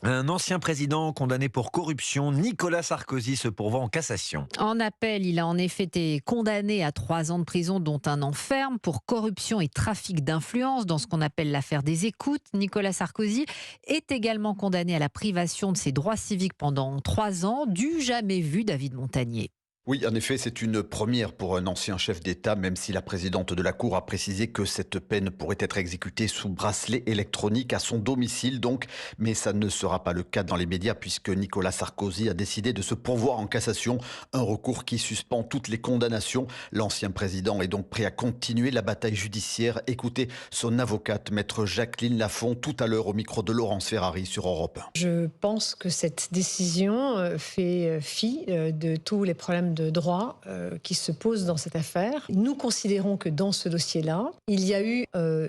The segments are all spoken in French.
Un ancien président condamné pour corruption, Nicolas Sarkozy, se pourvoit en cassation. En appel, il a en effet été condamné à 3 ans de prison, dont 1 an ferme, pour corruption et trafic d'influence dans ce qu'on appelle l'affaire des écoutes. Nicolas Sarkozy est également condamné à la privation de ses droits civiques pendant 3 ans, du jamais vu David Montagnier. Oui, en effet, c'est une première pour un ancien chef d'État, même si la présidente de la Cour a précisé que cette peine pourrait être exécutée sous bracelet électronique à son domicile, donc. Mais ça ne sera pas le cas dans les médias puisque Nicolas Sarkozy a décidé de se pourvoir en cassation, un recours qui suspend toutes les condamnations. L'ancien président est donc prêt à continuer la bataille judiciaire. Écoutez son avocate, maître Jacqueline Lafont, tout à l'heure au micro de Laurence Ferrari sur Europe 1. Je pense que cette décision fait fi de tous les problèmes de droit qui se posent dans cette affaire. Nous considérons que dans ce dossier-là, il y a eu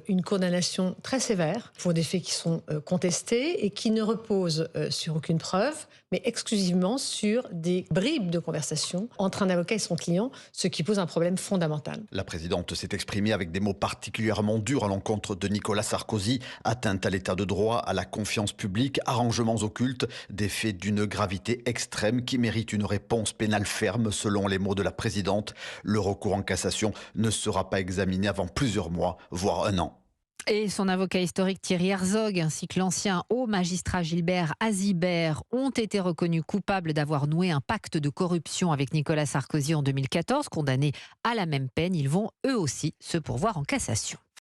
une condamnation très sévère pour des faits qui sont contestés et qui ne reposent sur aucune preuve, mais exclusivement sur des bribes de conversation entre un avocat et son client, ce qui pose un problème fondamental. La présidente s'est exprimée avec des mots particulièrement durs à l'encontre de Nicolas Sarkozy, atteinte à l'état de droit, à la confiance publique, arrangements occultes, des faits d'une gravité extrême qui méritent une réponse pénale ferme, selon les mots de la présidente. Le recours en cassation ne sera pas examiné avant plusieurs mois, voire 1 an. Et son avocat historique Thierry Herzog, ainsi que l'ancien haut magistrat Gilbert Azibert, ont été reconnus coupables d'avoir noué un pacte de corruption avec Nicolas Sarkozy en 2014. Condamnés à la même peine, ils vont eux aussi se pourvoir en cassation.